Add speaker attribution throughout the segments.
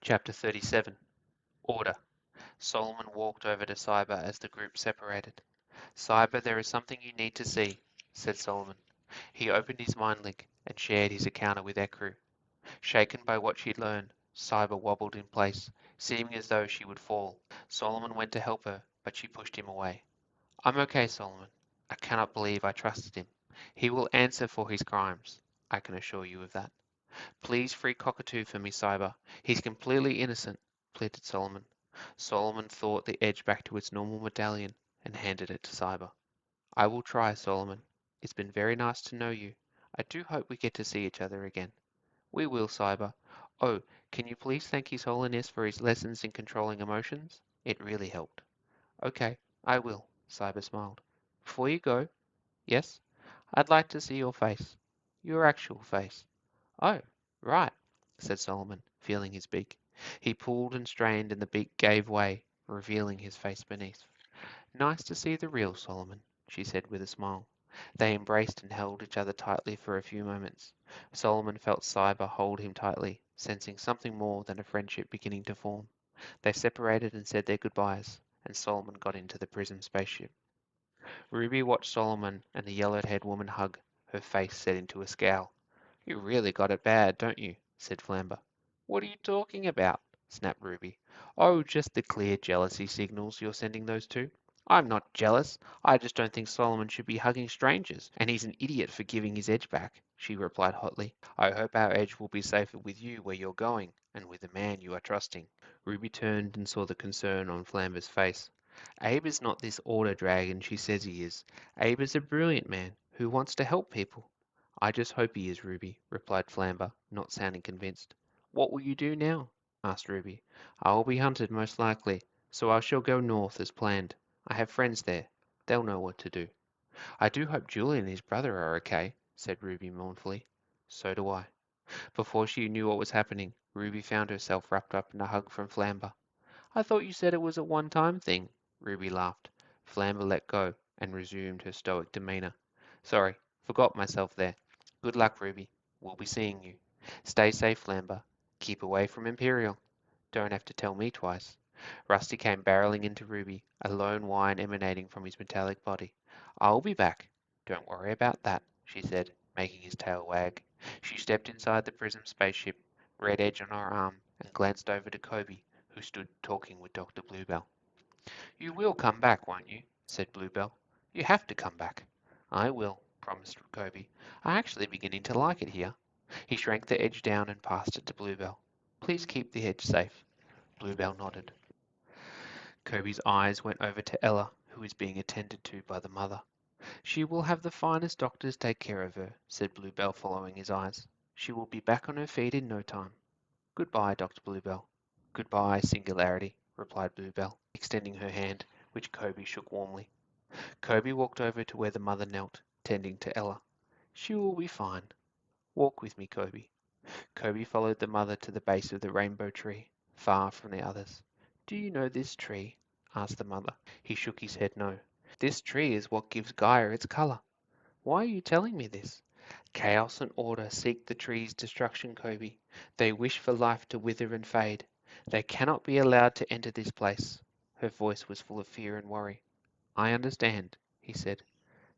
Speaker 1: Chapter 37. Order. Solomon walked over to Cyber as the group separated. Cyber, there is something you need to see, said Solomon. He opened his mind link and shared his encounter with Ekru. Shaken by what she'd learned, Cyber wobbled in place, seeming as though she would fall. Solomon went to help her, but she pushed him away. I'm okay, Solomon. I cannot believe I trusted him. He will answer for his crimes. I can assure you of that. Please free Cockatoo for me, Cyber. He's completely innocent, pleaded Solomon. Solomon thought the edge back to its normal medallion and handed it to Cyber. I will try, Solomon. It's been very nice to know you. I do hope we get to see each other again. We will, Cyber. Oh, can you please thank His Holiness for his lessons in controlling emotions? It really helped. Okay, I will, Cyber smiled. Before you go, yes, I'd like to see your face. Your actual face. Oh, right, said Solomon, feeling his beak. He pulled and strained and the beak gave way, revealing his face beneath. Nice to see the real Solomon, she said with a smile. They embraced and held each other tightly for a few moments. Solomon felt Cyber hold him tightly, sensing something more than a friendship beginning to form. They separated and said their goodbyes, and Solomon got into the Prism spaceship. Ruby watched Solomon and the yellow-haired woman hug, her face set into a scowl. You really got it bad, don't you? Said Flamber. What are you talking about? Snapped Ruby. Oh, just the clear jealousy signals you're sending those two. I'm not jealous. I just don't think Solomon should be hugging strangers, and he's an idiot for giving his edge back, she replied hotly. I hope our edge will be safer with you where you're going, and with the man you are trusting. Ruby turned and saw the concern on Flamber's face. Abe is not this order dragon she says he is. Abe is a brilliant man who wants to help people. I just hope he is, Ruby, replied Flamber, not sounding convinced. What will you do now? Asked Ruby. I will be hunted most likely, so I shall go north as planned. I have friends there. They'll know what to do. I do hope Julian and his brother are okay, said Ruby mournfully. So do I. Before she knew what was happening, Ruby found herself wrapped up in a hug from Flamber. I thought you said it was a one-time thing, Ruby laughed. Flamber let go and resumed her stoic demeanor. Sorry, forgot myself there. Good luck, Ruby. We'll be seeing you. Stay safe, Flamber. Keep away from Imperial. Don't have to tell me twice. Rusty came barreling into Ruby, a lone whine emanating from his metallic body. I'll be back. Don't worry about that, she said, making his tail wag. She stepped inside the Prism spaceship, red edge on her arm, and glanced over to Koby, who stood talking with Dr. Bluebell. You will come back, won't you? Said Bluebell. You have to come back. I will, promised Koby. I'm actually beginning to like it here. He shrank the edge down and passed it to Bluebell. Please keep the edge safe. Bluebell nodded. Koby's eyes went over to Ella, who was being attended to by the mother. She will have the finest doctors take care of her, said Bluebell, following his eyes. She will be back on her feet in no time. Goodbye, Dr. Bluebell. Goodbye, Singularity, replied Bluebell, extending her hand, which Koby shook warmly. Koby walked over to where the mother knelt, tending to Ella. She will be fine. Walk with me, Koby. Koby followed the mother to the base of the rainbow tree, far from the others. Do you know this tree? Asked the mother. He shook his head no. This tree is what gives Gaia its color. Why are you telling me this? Chaos and order seek the tree's destruction, Koby. They wish for life to wither and fade. They cannot be allowed to enter this place. Her voice was full of fear and worry. I understand, he said.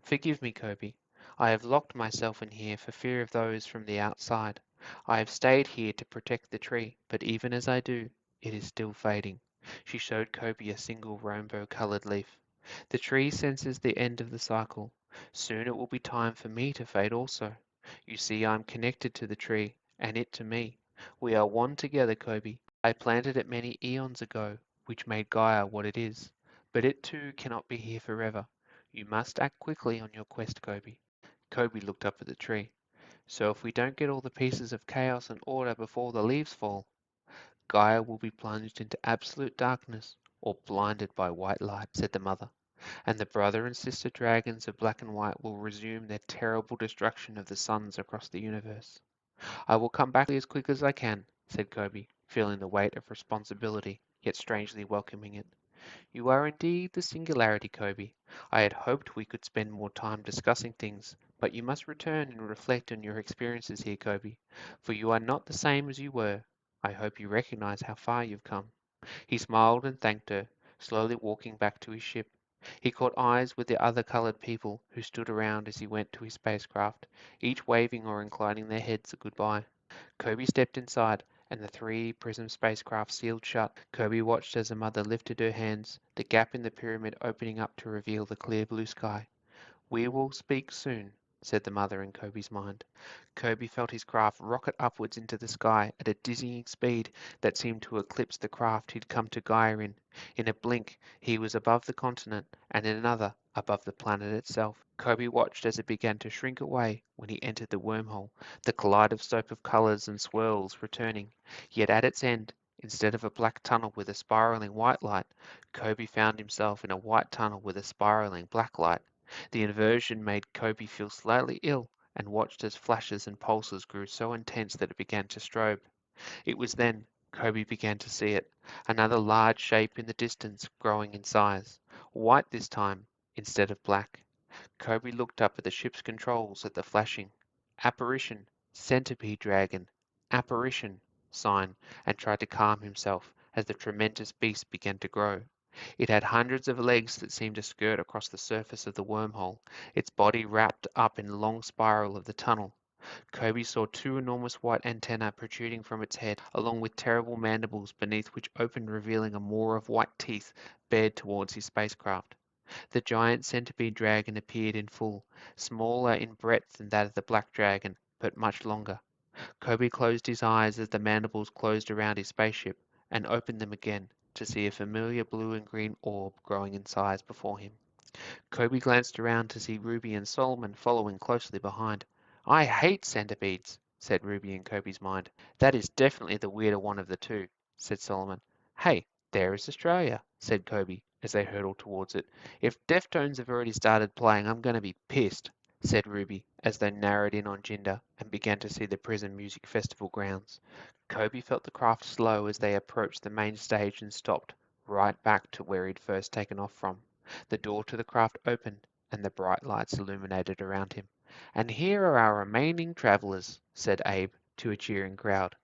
Speaker 1: Forgive me, Koby. I have locked myself in here for fear of those from the outside. I have stayed here to protect the tree, but even as I do, it is still fading. She showed Koby a single rainbow-colored leaf. The tree senses the end of the cycle. Soon it will be time for me to fade also. You see, I am connected to the tree, and it to me. We are one together, Koby. I planted it many eons ago, which made Gaia what it is. But it too cannot be here forever. You must act quickly on your quest, Koby. Koby looked up at the tree. So if we don't get all the pieces of chaos and order before the leaves fall, Gaia will be plunged into absolute darkness or blinded by white light, said the mother, and the brother and sister dragons of black and white will resume their terrible destruction of the suns across the universe. I will come back as quick as I can, said Koby, feeling the weight of responsibility, yet strangely welcoming it. You are indeed the singularity, Koby. I had hoped we could spend more time discussing things, but you must return and reflect on your experiences here, Koby, for you are not the same as you were. I hope you recognize how far you've come." He smiled and thanked her, slowly walking back to his ship. He caught eyes with the other colored people who stood around as he went to his spacecraft, each waving or inclining their heads a goodbye. Koby stepped inside, and the three Prism spacecraft sealed shut. Koby watched as the mother lifted her hands, the gap in the pyramid opening up to reveal the clear blue sky. "We will speak soon," said the mother in Koby's mind. Koby felt his craft rocket upwards into the sky at a dizzying speed that seemed to eclipse the craft he'd come to Gaia in. In a blink, he was above the continent, and in another, above the planet itself. Koby watched as it began to shrink away when he entered the wormhole, the kaleidoscope of colors and swirls returning. Yet at its end, instead of a black tunnel with a spiraling white light, Koby found himself in a white tunnel with a spiraling black light. The inversion made Koby feel slightly ill, and watched as flashes and pulses grew so intense that it began to strobe. It was then Koby began to see it, another large shape in the distance, growing in size. White this time, instead of black. Koby looked up at the ship's controls at the flashing "Apparition, Centipede Dragon, Apparition" sign and tried to calm himself as the tremendous beast began to grow. It had hundreds of legs that seemed to skirt across the surface of the wormhole, its body wrapped up in a long spiral of the tunnel. Koby saw two enormous white antennae protruding from its head, along with terrible mandibles beneath which opened, revealing a maw of white teeth bared towards his spacecraft. The giant centipede dragon appeared in full, smaller in breadth than that of the black dragon, but much longer. Koby closed his eyes as the mandibles closed around his spaceship, and opened them again to see a familiar blue and green orb growing in size before him. Koby glanced around to see Ruby and Solomon following closely behind. "I hate centipedes," said Ruby in Koby's mind. "That is definitely the weirder one of the two," said Solomon. "Hey, there is Australia," said Koby as they hurtled towards it. "If Deftones have already started playing, I'm going to be pissed," said Ruby as they narrowed in on Jinder and began to see the Prism Music Festival grounds. Koby felt the craft slow as they approached the main stage and stopped, right back to where he'd first taken off from. The door to the craft opened, and the bright lights illuminated around him. "And here are our remaining travelers," said Abe to a cheering crowd.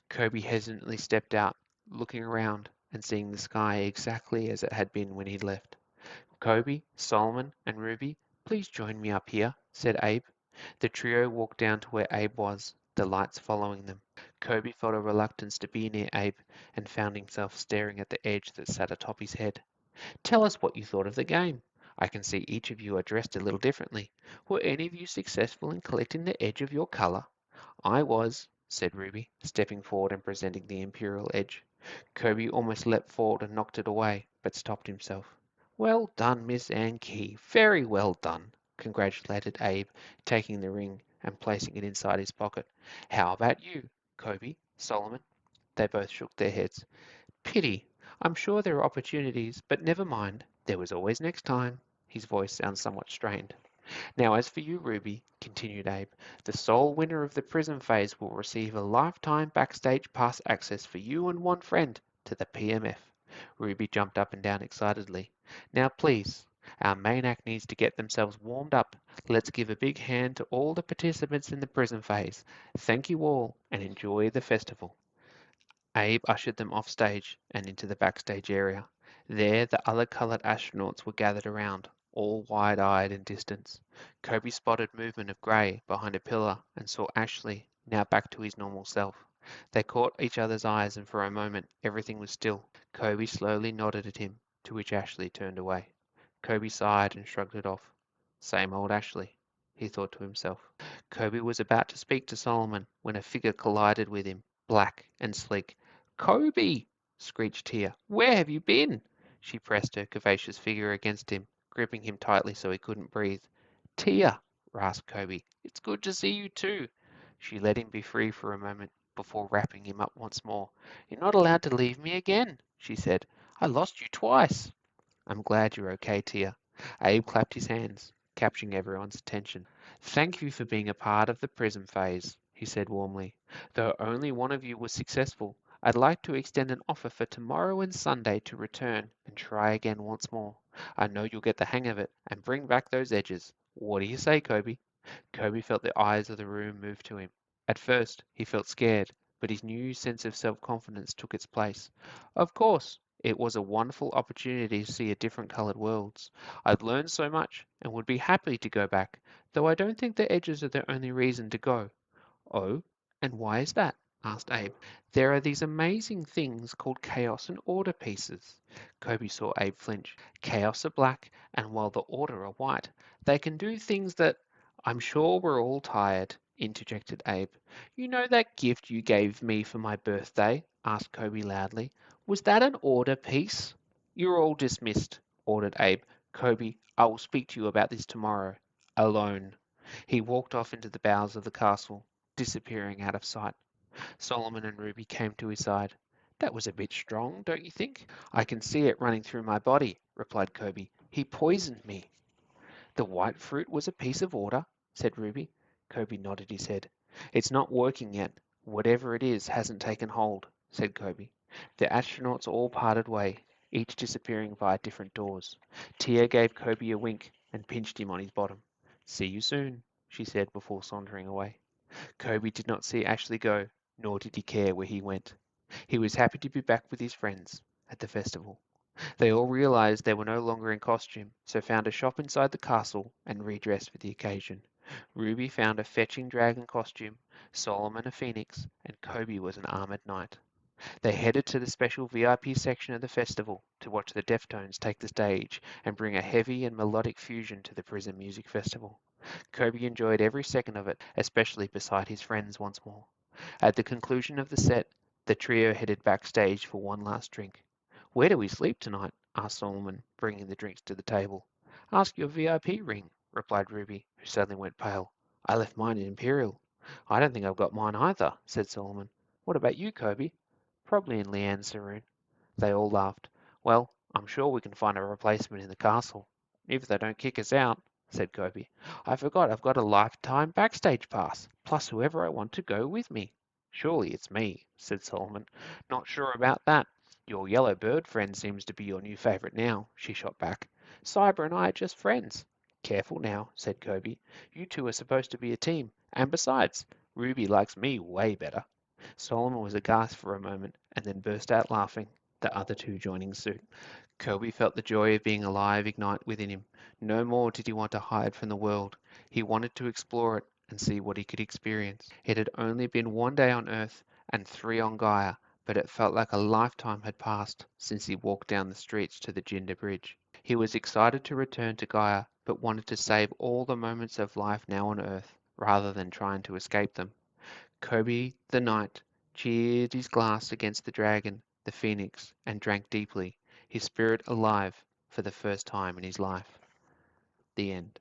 Speaker 1: Koby hesitantly stepped out, looking around and seeing the sky exactly as it had been when he left. "Koby, Solomon, and Ruby, please join me up here," said Abe. The trio walked down to where Abe was, the lights following them. Koby felt a reluctance to be near Abe and found himself staring at the edge that sat atop his head. "Tell us what you thought of the game. I can see each of you are dressed a little differently. Were any of you successful in collecting the edge of your color?" "I was," said Ruby, stepping forward and presenting the Imperial edge. Koby almost leapt forward and knocked it away, but stopped himself. "Well done, Miss Ann Key. Very well done," congratulated Abe, taking the ring and placing it inside his pocket. "How about you, Koby, Solomon?" They both shook their heads. "Pity. I'm sure there are opportunities, but never mind. There was always next time." His voice sounds somewhat strained. "Now as for you, Ruby," continued Abe, "the sole winner of the Prism phase will receive a lifetime backstage pass access for you and one friend to the PMF." Ruby jumped up and down excitedly. "Now please, our main act needs to get themselves warmed up. Let's give a big hand to all the participants in the Prism phase. Thank you all, and enjoy the festival." Abe ushered them off stage and into the backstage area. There the other colored astronauts were gathered around, all wide-eyed in distance. Koby spotted movement of gray behind a pillar and saw Ashley, now back to his normal self. They caught each other's eyes and for a moment everything was still. Koby slowly nodded at him, to which Ashley turned away. Koby sighed and shrugged it off. Same old Ashley, he thought to himself. Koby was about to speak to Solomon when a figure collided with him, black and sleek. "Koby!" screeched Tia. "Where have you been?" She pressed her curvaceous figure against him, gripping him tightly so he couldn't breathe. "Tia!" rasped Koby. "It's good to see you too." She let him be free for a moment before wrapping him up once more. "You're not allowed to leave me again," she said. "I lost you twice." "I'm glad you're okay, Tia." Abe clapped his hands, capturing everyone's attention. "Thank you for being a part of the Prism phase," he said warmly. "Though only one of you was successful, I'd like to extend an offer for tomorrow and Sunday to return and try again once more. I know you'll get the hang of it and bring back those edges. What do you say, Koby?" Koby felt the eyes of the room move to him. At first, he felt scared, but his new sense of self-confidence took its place. Of course, it was a wonderful opportunity to see a different coloured worlds. I'd learned so much and would be happy to go back, though I don't think the edges are the only reason to go. Oh, and why is that? Asked Abe. There are these amazing things called chaos and order pieces. Koby saw Abe flinch. Chaos are black, and while the order are white, they can do things that... I'm sure we're all tired, interjected Abe. You know that gift you gave me for my birthday? Asked Koby loudly. Was that an order piece? You're all dismissed, ordered Abe. Koby, I will speak to you about this tomorrow. Alone. He walked off into the bowels of the castle, disappearing out of sight. Solomon and Ruby came to his side. That was a bit strong, don't you think? I can see it running through my body, replied Koby. He poisoned me. The white fruit was a piece of order, said Ruby. Koby nodded his head. It's not working yet. Whatever it is hasn't taken hold, said Koby. The astronauts all parted way, each disappearing via different doors. Tia gave Koby a wink and pinched him on his bottom. See you soon, she said before sauntering away. Koby did not see Ashley go, nor did he care where he went. He was happy to be back with his friends at the festival. They all realized they were no longer in costume, so found a shop inside the castle and redressed for the occasion. Ruby found a fetching dragon costume, Solomon a phoenix, and Koby was an armored knight. They headed to the special VIP section of the festival to watch the Deftones take the stage and bring a heavy and melodic fusion to the Prism Music Festival. Koby enjoyed every second of it, especially beside his friends once more. At the conclusion of the set, the trio headed backstage for one last drink. Where do we sleep tonight? Asked Solomon, bringing the drinks to the table. Ask your VIP ring, replied Ruby, who suddenly went pale. I left mine in Imperial. I don't think I've got mine either, said Solomon. What about you, Koby? Probably in Leanne's saloon. They all laughed. Well, I'm sure we can find a replacement in the castle. If they don't kick us out, said Koby. I forgot I've got a lifetime backstage pass, plus whoever I want to go with me. Surely it's me, said Solomon. Not sure about that. Your yellow bird friend seems to be your new favourite now, she shot back. Cyber and I are just friends. Careful now, said Koby. You two are supposed to be a team, and besides, Ruby likes me way better. Solomon was aghast for a moment, and then burst out laughing, the other two joining suit. Koby felt the joy of being alive ignite within him. No more did he want to hide from the world. He wanted to explore it and see what he could experience. It had only been one day on Earth and 3 on Gaia, but it felt like a lifetime had passed since he walked down the streets to the Jinder Bridge. He was excited to return to Gaia, but wanted to save all the moments of life now on Earth, rather than trying to escape them. Koby the knight cheered his glass against the dragon, the phoenix, and drank deeply, his spirit alive for the first time in his life. The end.